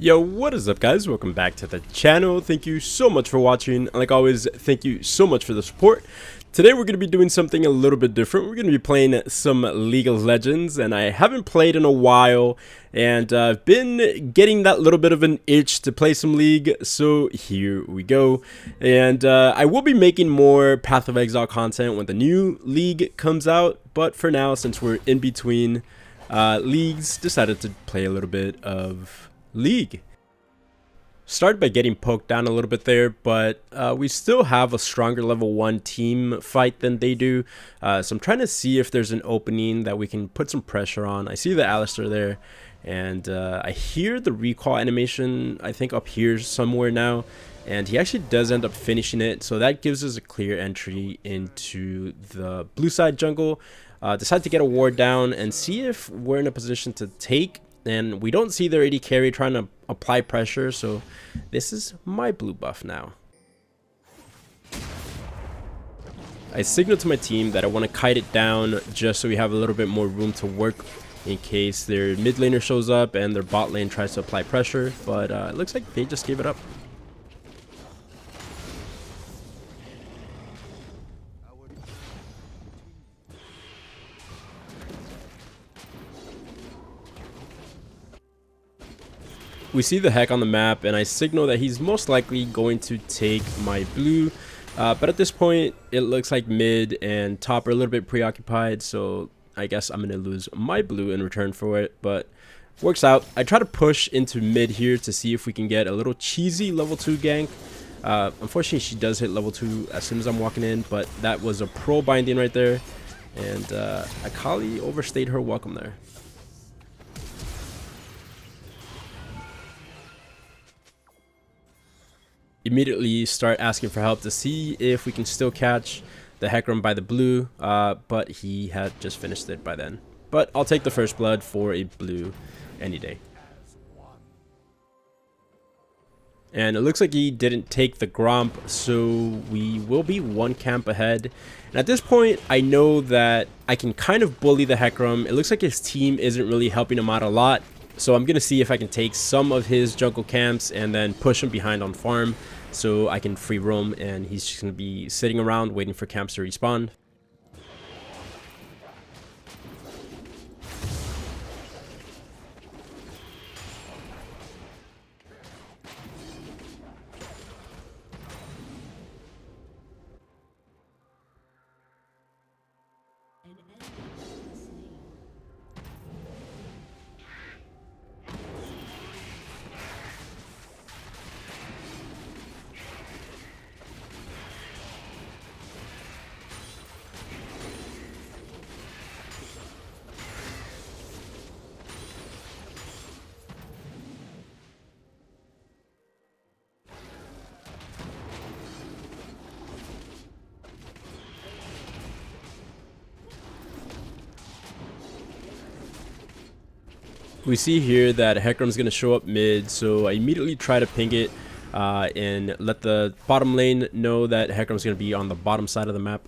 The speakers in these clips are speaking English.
Yo, what is up guys? Welcome back to the channel. Thank you so much for watching. Like always, thank you so much for the support. Today we're going to be doing something a little bit different. We're going to be playing some League of Legends, and I haven't played in a while, and I've been getting that little bit of an itch to play some League, so here we go. And I will be making more Path of Exile content when the new League comes out, but for now, since we're in between leagues, decided to play a little bit of League. Started by getting poked down a little bit there, but we still have a stronger level 1 team fight than they do. So I'm trying to see if there's an opening that we can put some pressure on. I see the Alistair there, and I hear the recall animation, I think up here somewhere now, and he actually does end up finishing it. So that gives us a clear entry into the blue side jungle. Decide to get a ward down and see if we're in a position to take. And we don't see their AD carry trying to apply pressure, so this is my blue buff now. I signaled to my team that I want to kite it down just so we have a little bit more room to work in case their mid laner shows up and their bot lane tries to apply pressure, but it looks like they just gave it up. We see the Heck on the map, and I signal that he's most likely going to take my blue. But at this point, it looks like mid and top are a little bit preoccupied, so I guess I'm going to lose my blue in return for it. But works out. I try to push into mid here to see if we can get a little cheesy level 2 gank. Unfortunately, she does hit level 2 as soon as I'm walking in, but that was a pro binding right there. And Akali overstayed her welcome there. Immediately start asking for help to see if we can still catch the Hecarim by the blue, but he had just finished it by then. But I'll take the first blood for a blue any day. And it looks like he didn't take the Gromp, so we will be one camp ahead. And at this point, I know that I can kind of bully the Hecarim. It looks like his team isn't really helping him out a lot. So I'm going to see if I can take some of his jungle camps and then push him behind on farm so I can free roam, and he's just going to be sitting around waiting for camps to respawn. We see here that Hecarim's going to show up mid, so I immediately try to ping it and let the bottom lane know that Hecarim's going to be on the bottom side of the map.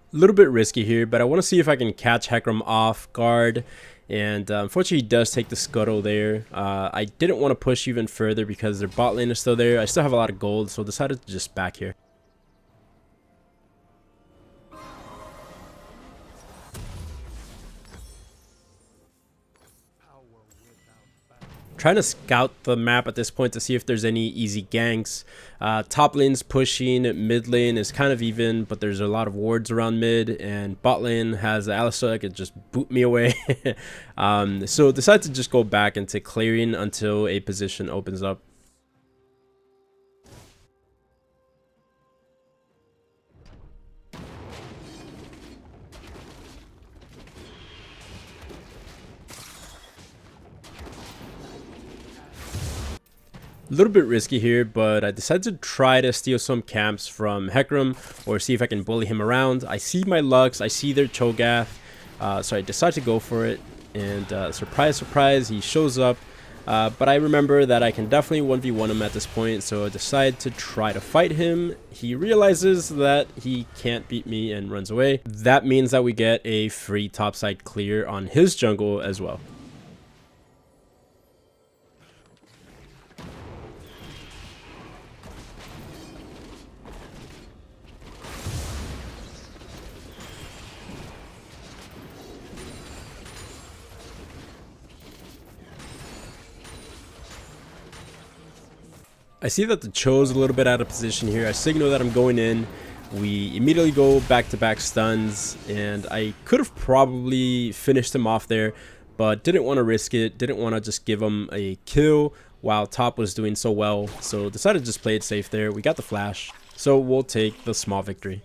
A little bit risky here, but I want to see if I can catch Hecarim off guard, and unfortunately he does take the scuttle there. I didn't want to push even further because their bot lane is still there. I still have a lot of gold, so decided to just back here. Trying to scout the map at this point to see if there's any easy ganks. Top lane's pushing, mid lane is kind of even, but there's a lot of wards around mid, and bot lane has the Alistair that could just boot me away. So decide to just go back into clearing until a position opens up. A little bit risky here, but I decided to try to steal some camps from Hecarim or see if I can bully him around. I see my Lux, I see their Cho'Gath. So I decided to go for it, and surprise, surprise, he shows up. But I remember that I can definitely 1v1 him at this point, so I decide to try to fight him. He realizes that he can't beat me and runs away. That means that we get a free topside clear on his jungle as well. I see that the Cho's a little bit out of position here. I signal that I'm going in. We immediately go back-to-back stuns, and I could have probably finished him off there, but didn't want to risk it. Didn't want to just give him a kill while top was doing so well. So decided to just play it safe there. We got the flash, so we'll take the small victory.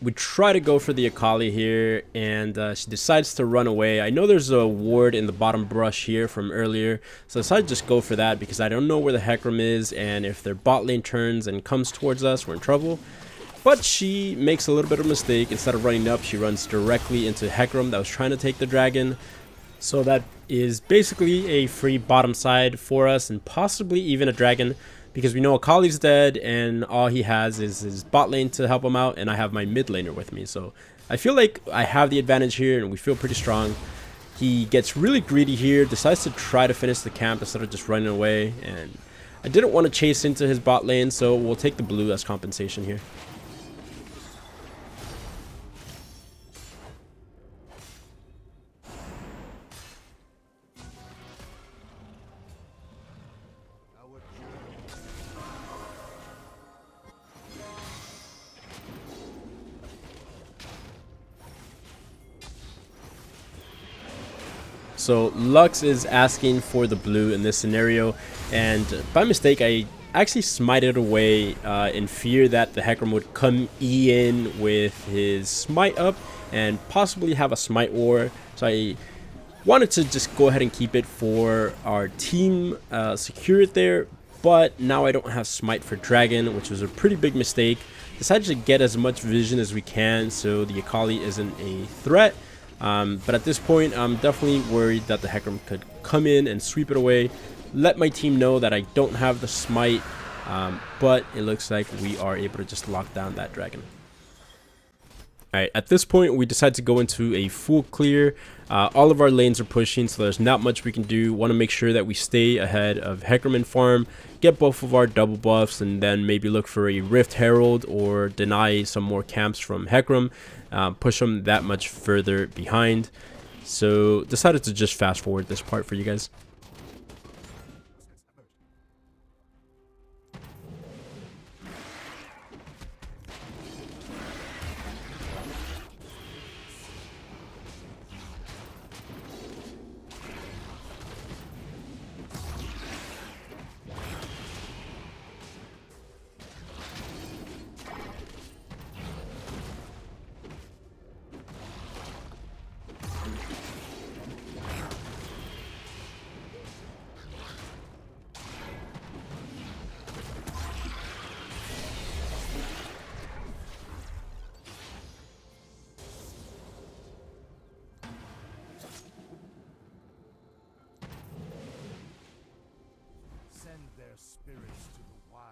We try to go for the Akali here, and she decides to run away. I know there's a ward in the bottom brush here from earlier, so I decided to just go for that because I don't know where the Hecarim is, and if their bot lane turns and comes towards us, we're in trouble. But she makes a little bit of a mistake. Instead of running up, she runs directly into Hecarim that was trying to take the dragon. So that is basically a free bottom side for us, and possibly even a dragon, because we know Akali's dead and all he has is his bot lane to help him out, and I have my mid laner with me. So I feel like I have the advantage here and we feel pretty strong. He gets really greedy here, decides to try to finish the camp instead of just running away, and I didn't want to chase into his bot lane, so we'll take the blue as compensation here. So Lux is asking for the blue in this scenario, and by mistake I actually smited away in fear that the Hecarim would come in with his smite up and possibly have a smite war. So I wanted to just go ahead and keep it for our team, secure it there, but now I don't have smite for dragon, which was a pretty big mistake. Decided to get as much vision as we can so the Akali isn't a threat. But at this point, I'm definitely worried that the Hecarim could come in and sweep it away. Let my team know that I don't have the smite, but it looks like we are able to just lock down that dragon. Alright, at this point, we decide to go into a full clear. All of our lanes are pushing, so there's not much we can do. Want to make sure that we stay ahead of Hecarim and farm, get both of our double buffs, and then maybe look for a Rift Herald or deny some more camps from Hecarim. Push them that much further behind. So decided to just fast forward this part for you guys. Their spirits to the wild.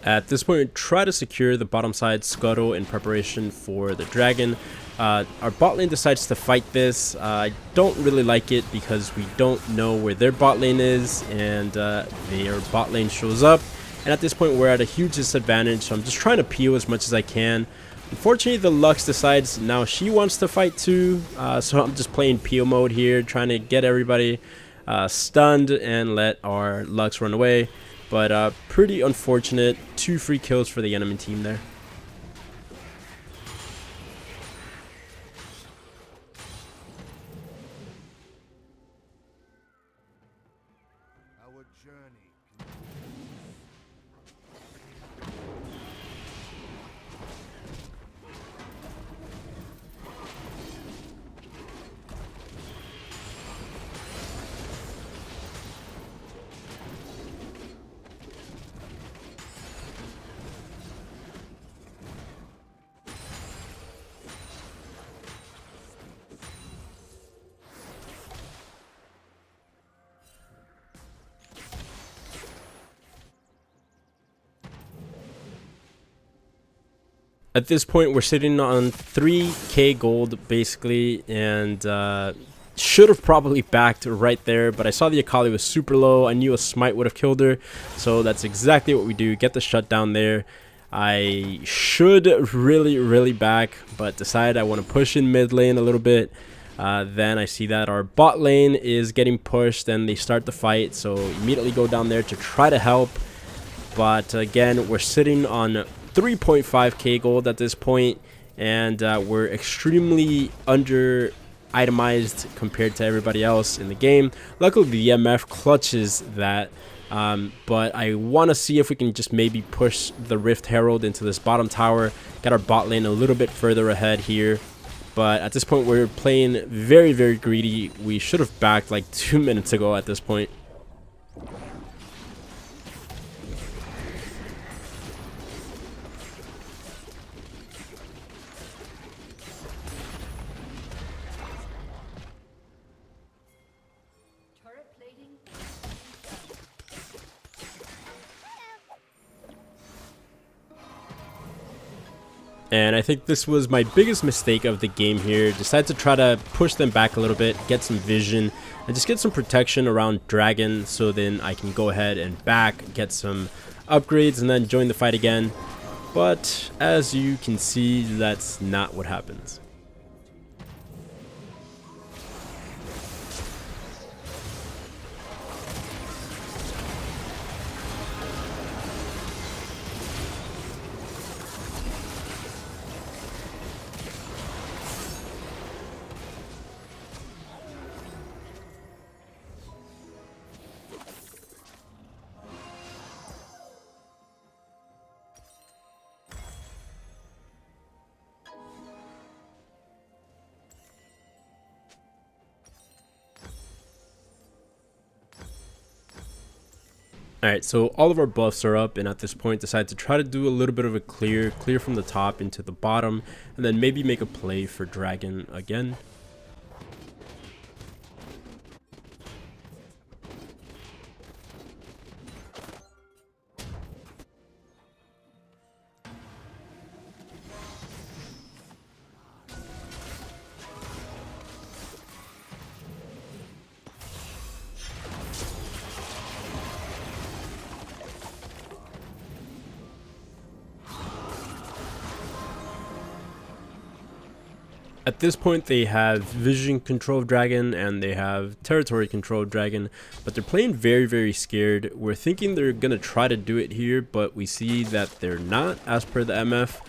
At this point, try to secure the bottom side scuttle in preparation for the dragon. Our bot lane decides to fight this. I don't really like it because we don't know where their bot lane is, and their bot lane shows up. And at this point, we're at a huge disadvantage, so I'm just trying to peel as much as I can. Unfortunately, the Lux decides now she wants to fight too, so I'm just playing peel mode here, trying to get everybody stunned and let our Lux run away. But pretty unfortunate, 2 free kills for the enemy team there. Our journey At this point, we're sitting on 3k gold basically, and should have probably backed right there, but I saw the Akali was super low. I knew a smite would have killed her, so that's exactly what we do. Get the shutdown there. I should really back, but decided I want to push in mid lane a little bit. Then I see that our bot lane is getting pushed and they start the fight, so immediately go down there to try to help. But again, we're sitting on 3.5k gold at this point, and we're extremely under itemized compared to everybody else in the game. Luckily the MF clutches that, but I want to see if we can just maybe push the Rift Herald into this bottom tower, get our bot lane a little bit further ahead here. But at this point we're playing very greedy. We should have backed like 2 minutes ago at this point. And I think this was my biggest mistake of the game here. Decided to try to push them back a little bit, get some vision, and just get some protection around Dragon, so then I can go ahead and back, get some upgrades, and then join the fight again. But as you can see, that's not what happens. Alright, so all of our buffs are up, and at this point decide to try to do a little bit of a clear from the top into the bottom, and then maybe make a play for Dragon again. At this point they have vision control of Dragon and they have territory control of Dragon, but they're playing very scared. We're thinking they're gonna try to do it here, but we see that they're not, as per the MF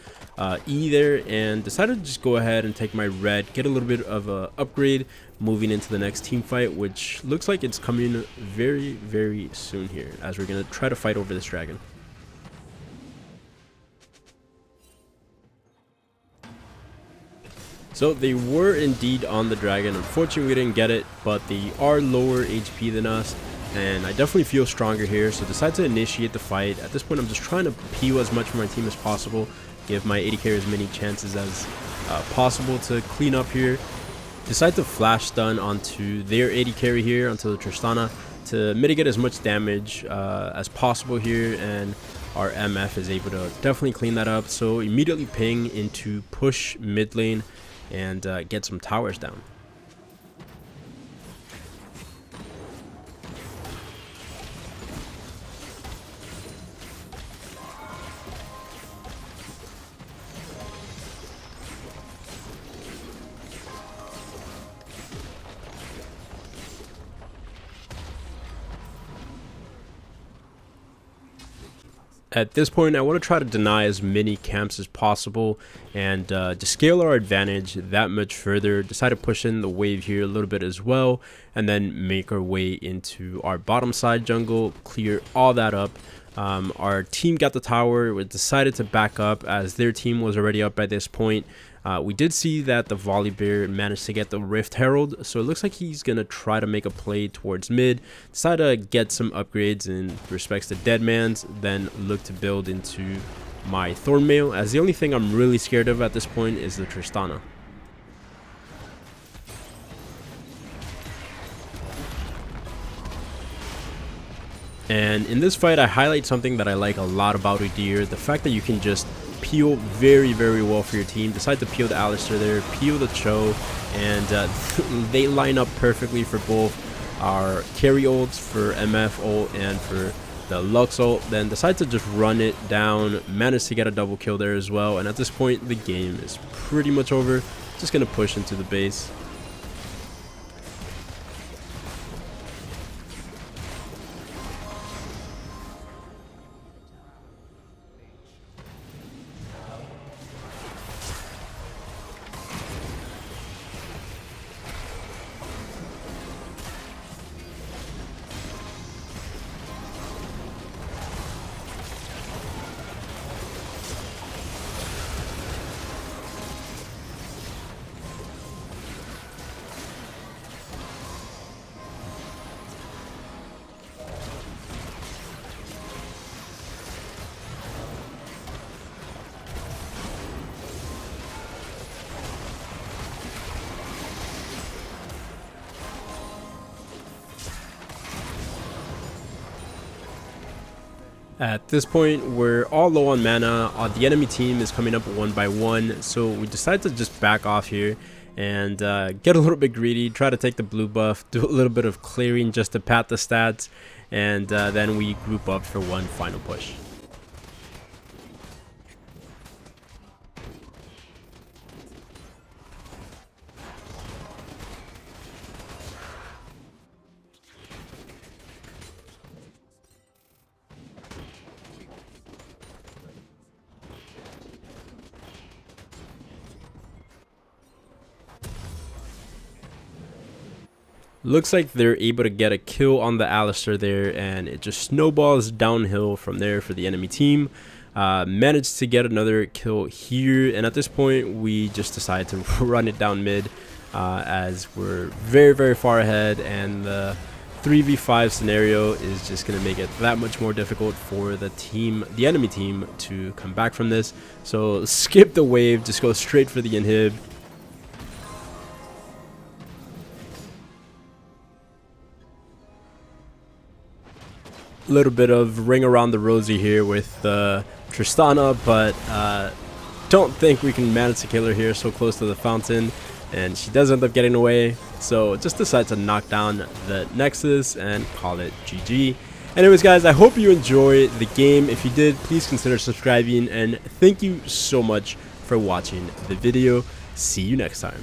either, and decided to just go ahead and take my red, get a little bit of a upgrade moving into the next team fight, which looks like it's coming very soon here, as we're gonna try to fight over this Dragon. So they were indeed on the Dragon. Unfortunately we didn't get it, but they are lower HP than us, and I definitely feel stronger here, so decide to initiate the fight. At this point I'm just trying to PO as much for my team as possible, give my AD carry as many chances as possible to clean up here. Decide to flash stun onto their AD carry here, onto the Tristana, to mitigate as much damage as possible here, and our MF is able to definitely clean that up. So immediately ping into push mid lane and get some towers down. At this point, I want to try to deny as many camps as possible and to scale our advantage that much further. Decide to push in the wave here a little bit as well, and then make our way into our bottom side jungle, clear all that up. Our team got the tower. We decided to back up as their team was already up by this point. We did see that the Volibear managed to get the Rift Herald, so it looks like he's going to try to make a play towards mid, decide to get some upgrades in respects to Deadman's, then look to build into my Thornmail, as the only thing I'm really scared of at this point is the Tristana. And in this fight, I highlight something that I like a lot about UDYR, the fact that you can just peel very, very well for your team. Decide to peel the Alistar there, peel the Cho, and they line up perfectly for both our carry ults, for MF ult, and for the Lux ult. Then decide to just run it down, manage to get a double kill there as well, and at this point the game is pretty much over. Just gonna push into the base. At this point, we're all low on mana. The enemy team is coming up one by one, so we decide to just back off here and get a little bit greedy, try to take the blue buff, do a little bit of clearing just to pad the stats, and then we group up for one final push. Looks like they're able to get a kill on the Alistar there, and it just snowballs downhill from there for the enemy team. Managed to get another kill here, and at this point we just decide to run it down mid as we're very, very far ahead, and the 3v5 scenario is just going to make it that much more difficult for the enemy team to come back from this. So skip the wave, just go straight for the inhib. Little bit of ring around the rosy here with Tristana, but don't think we can manage to kill her here so close to the fountain, and she does end up getting away, so just decide to knock down the Nexus and call it GG. Anyways guys, I hope you enjoy the game. If you did, please consider subscribing, and thank you so much for watching the video. See you next time.